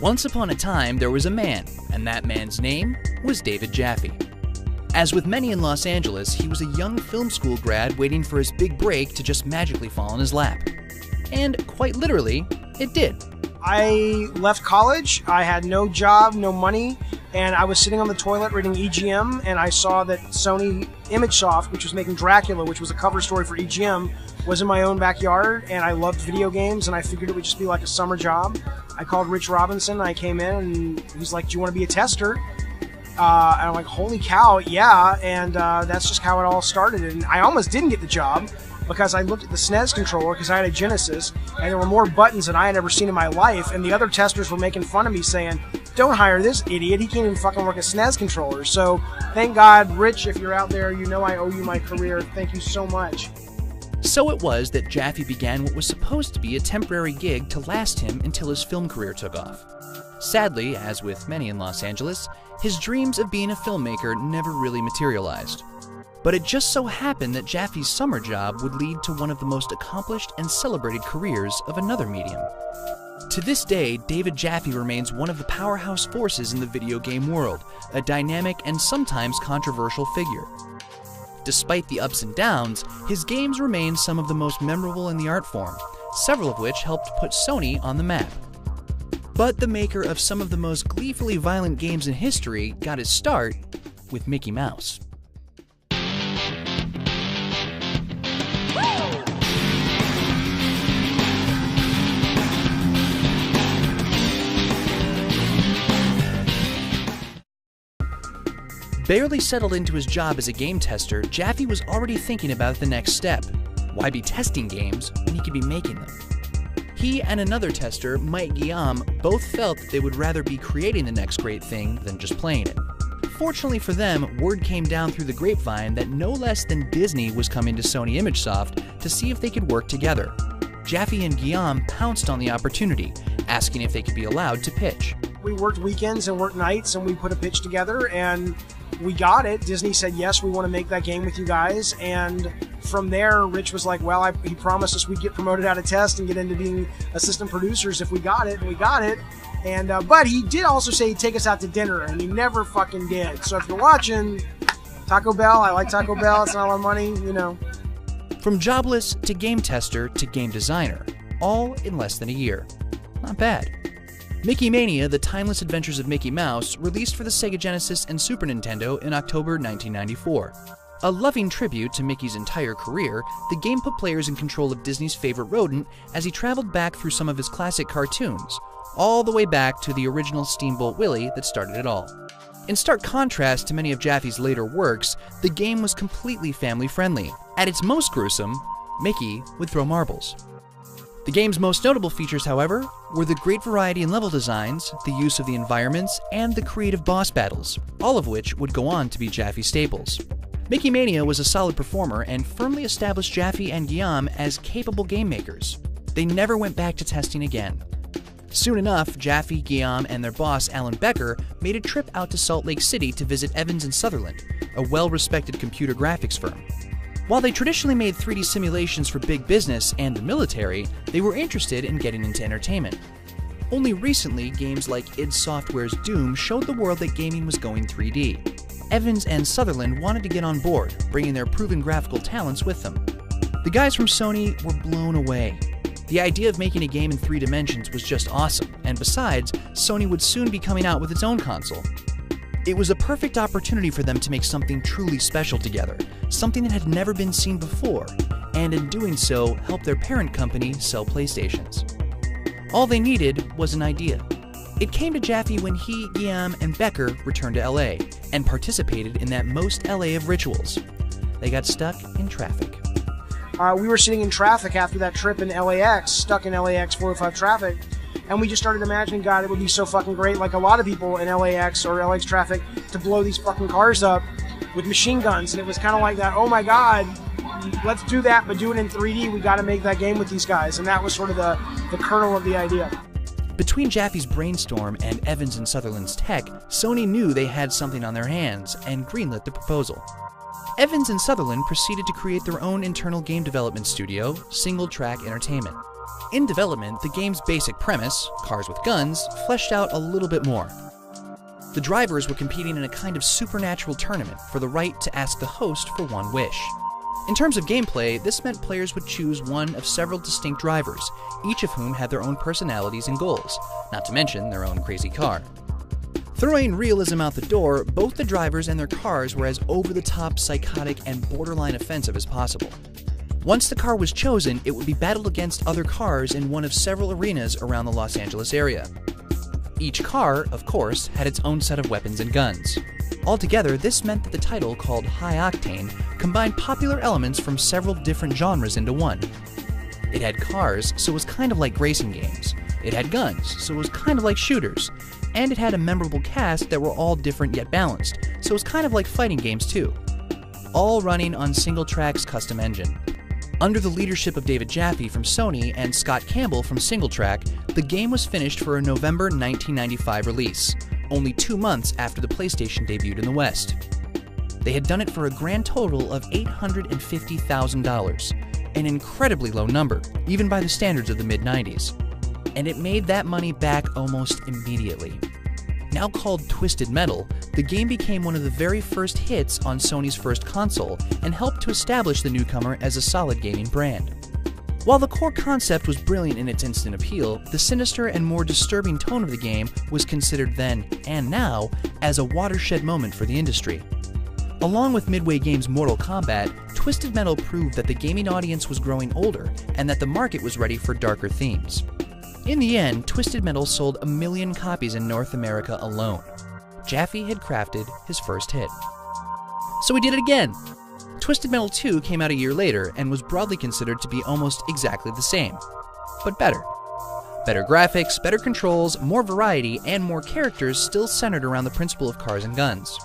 Once upon a time, there was a man, and that man's name was David Jaffe. As with many in Los Angeles, he was a young film school grad waiting for his big break to just magically fall in his lap. And quite literally, it did. I left college, I had no job, no money, and I was sitting on the toilet reading EGM, and I saw that Sony ImageSoft, which was making Dracula, which was a cover story for EGM, was in my own backyard, and I loved video games, and I figured it would just be like a summer job. I called Rich Robinson, and I came in, and he's like, "Do you want to be a tester?" And I'm like, "Holy cow, yeah," and that's just how it all started. And I almost didn't get the job, because I looked at the SNES controller, because I had a Genesis, and there were more buttons than I had ever seen in my life, and the other testers were making fun of me saying, "Don't hire this idiot, he can't even fucking work a SNES controller." So, thank God, Rich, if you're out there, you know I owe you my career. Thank you so much. So it was that Jaffe began what was supposed to be a temporary gig to last him until his film career took off. Sadly, as with many in Los Angeles, his dreams of being a filmmaker never really materialized. But it just so happened that Jaffe's summer job would lead to one of the most accomplished and celebrated careers of another medium. To this day, David Jaffe remains one of the powerhouse forces in the video game world, a dynamic and sometimes controversial figure. Despite the ups and downs, his games remain some of the most memorable in the art form, several of which helped put Sony on the map. But the maker of some of the most gleefully violent games in history got his start with Mickey Mouse. Barely settled into his job as a game tester, Jaffe was already thinking about the next step. Why be testing games when he could be making them? He and another tester, Mike Guillaume, both felt that they would rather be creating the next great thing than just playing it. Fortunately for them, word came down through the grapevine that no less than Disney was coming to Sony ImageSoft to see if they could work together. Jaffe and Guillaume pounced on the opportunity, asking if they could be allowed to pitch. We worked weekends and worked nights, and we put a pitch together, and we got it. Disney said, "Yes, we want to make that game with you guys." And from there, Rich was like, "Well, he promised us we'd get promoted out of test and get into being assistant producers if we got it," and we got it. And but he did also say he'd take us out to dinner, and he never fucking did. So if you're watching, Taco Bell, I like Taco Bell. It's not a lot of money, you know. From jobless to game tester to game designer, all in less than a year. Not bad. Mickey Mania: The Timeless Adventures of Mickey Mouse released for the Sega Genesis and Super Nintendo in October 1994. A loving tribute to Mickey's entire career, the game put players in control of Disney's favorite rodent as he traveled back through some of his classic cartoons, all the way back to the original Steamboat Willie that started it all. In stark contrast to many of Jaffe's later works, the game was completely family-friendly. At its most gruesome, Mickey would throw marbles. The game's most notable features, however, were the great variety in level designs, the use of the environments, and the creative boss battles, all of which would go on to be Jaffe staples. Mickey Mania was a solid performer and firmly established Jaffe and Guillaume as capable game makers. They never went back to testing again. Soon enough, Jaffe, Guillaume, and their boss, Alan Becker, made a trip out to Salt Lake City to visit Evans and Sutherland, a well-respected computer graphics firm. While they traditionally made 3D simulations for big business and the military, they were interested in getting into entertainment. Only recently, games like id Software's Doom showed the world that gaming was going 3D. Evans and Sutherland wanted to get on board, bringing their proven graphical talents with them. The guys from Sony were blown away. The idea of making a game in 3 dimensions was just awesome, and besides, Sony would soon be coming out with its own console. It was a perfect opportunity for them to make something truly special together, something that had never been seen before, and in doing so, help their parent company sell PlayStations. All they needed was an idea. It came to Jaffe when he, Guillaume, and Becker returned to LA, and participated in that most LA of rituals. They got stuck in traffic. We were sitting in traffic after that trip in LAX, stuck in LAX 405 traffic, and we just started imagining, God, it would be so fucking great, like a lot of people in LAX or LAX traffic, to blow these fucking cars up with machine guns. And it was kind of like that, oh my God, let's do that, but do it in 3D. We got to make that game with these guys. And that was sort of the kernel of the idea. Between Jaffe's brainstorm and Evans and Sutherland's tech, Sony knew they had something on their hands and greenlit the proposal. Evans and Sutherland proceeded to create their own internal game development studio, Single Track Entertainment. In development, the game's basic premise, cars with guns, fleshed out a little bit more. The drivers were competing in a kind of supernatural tournament for the right to ask the host for one wish. In terms of gameplay, this meant players would choose one of several distinct drivers, each of whom had their own personalities and goals, not to mention their own crazy car. Throwing realism out the door, both the drivers and their cars were as over-the-top, psychotic, and borderline offensive as possible. Once the car was chosen, it would be battled against other cars in one of several arenas around the Los Angeles area. Each car, of course, had its own set of weapons and guns. Altogether, this meant that the title, called High Octane, combined popular elements from several different genres into one. It had cars, so it was kind of like racing games. It had guns, so it was kind of like shooters. And it had a memorable cast that were all different yet balanced, so it was kind of like fighting games too. All running on Single Track's custom engine. Under the leadership of David Jaffe from Sony and Scott Campbell from Single Track, the game was finished for a November 1995 release, only 2 months after the PlayStation debuted in the West. They had done it for a grand total of $850,000, an incredibly low number, even by the standards of the mid-90s. And it made that money back almost immediately. Now called Twisted Metal, the game became one of the very first hits on Sony's first console and helped to establish the newcomer as a solid gaming brand. While the core concept was brilliant in its instant appeal, the sinister and more disturbing tone of the game was considered then, and now, as a watershed moment for the industry. Along with Midway Games' Mortal Kombat, Twisted Metal proved that the gaming audience was growing older and that the market was ready for darker themes. In the end, Twisted Metal sold 1 million copies in North America alone. Jaffe had crafted his first hit. So he did it again! Twisted Metal 2 came out a year later and was broadly considered to be almost exactly the same, but better. Better graphics, better controls, more variety, and more characters still centered around the principle of cars and guns.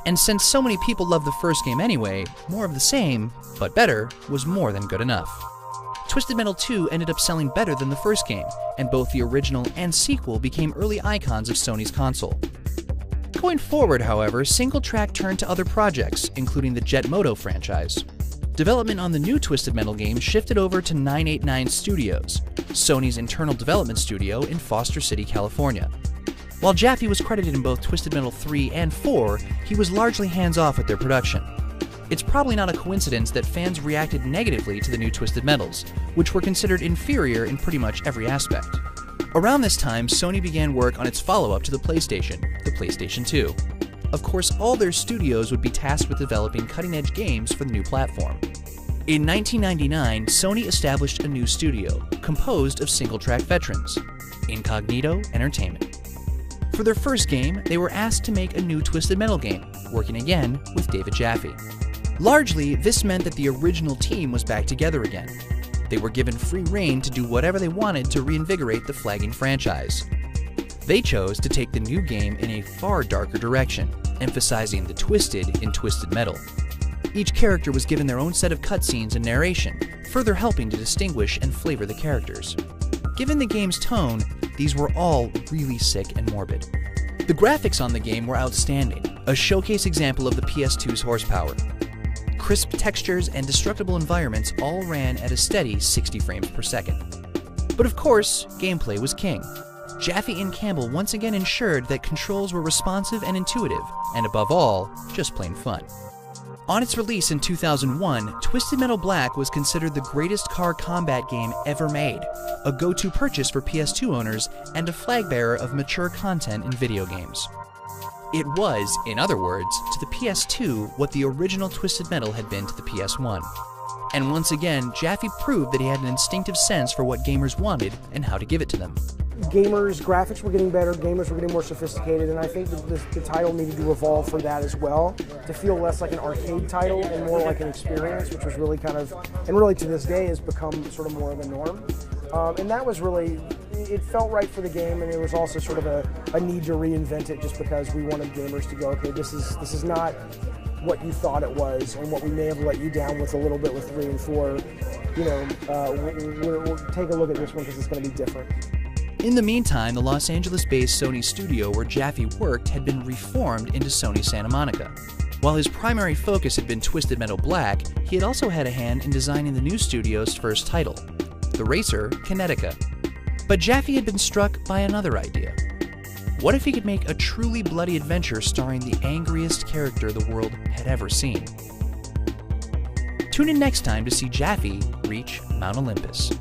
And since so many people loved the first game anyway, more of the same, but better, was more than good enough. Twisted Metal 2 ended up selling better than the first game, and both the original and sequel became early icons of Sony's console. Going forward, however, Single Track turned to other projects, including the Jet Moto franchise. Development on the new Twisted Metal game shifted over to 989 Studios, Sony's internal development studio in Foster City, California. While Jaffe was credited in both Twisted Metal 3 and 4, he was largely hands-off with their production. It's probably not a coincidence that fans reacted negatively to the new Twisted Metals, which were considered inferior in pretty much every aspect. Around this time, Sony began work on its follow-up to the PlayStation 2. Of course, all their studios would be tasked with developing cutting-edge games for the new platform. In 1999, Sony established a new studio, composed of Single Track veterans, Incognito Entertainment. For their first game, they were asked to make a new Twisted Metal game, working again with David Jaffe. Largely, this meant that the original team was back together again. They were given free rein to do whatever they wanted to reinvigorate the flagging franchise. They chose to take the new game in a far darker direction, emphasizing the twisted in Twisted Metal. Each character was given their own set of cutscenes and narration, further helping to distinguish and flavor the characters. Given the game's tone, these were all really sick and morbid. The graphics on the game were outstanding, a showcase example of the PS2's horsepower. Crisp textures and destructible environments all ran at a steady 60 frames per second. But of course, gameplay was king. Jaffe and Campbell once again ensured that controls were responsive and intuitive, and above all, just plain fun. On its release in 2001, Twisted Metal Black was considered the greatest car combat game ever made, a go-to purchase for PS2 owners, and a flag bearer of mature content in video games. It was, in other words, to the PS2 what the original Twisted Metal had been to the PS1. And once again, Jaffe proved that he had an instinctive sense for what gamers wanted and how to give it to them. Gamers' graphics were getting better, gamers were getting more sophisticated, and I think that the title needed to evolve for that as well, to feel less like an arcade title and more like an experience, which was really kind of, and really to this day has become sort of more of the norm. And that was really, it felt right for the game, and it was also sort of a need to reinvent it just because we wanted gamers to go, okay, this is not what you thought it was, and what we may have let you down with a little bit with 3 and 4, you know, we'll take a look at this one because it's going to be different. In the meantime, the Los Angeles-based Sony studio where Jaffe worked had been reformed into Sony Santa Monica. While his primary focus had been Twisted Metal Black, he had also had a hand in designing the new studio's first title, the racer Kinetica. But Jaffe had been struck by another idea. What if he could make a truly bloody adventure starring the angriest character the world had ever seen? Tune in next time to see Jaffe reach Mount Olympus.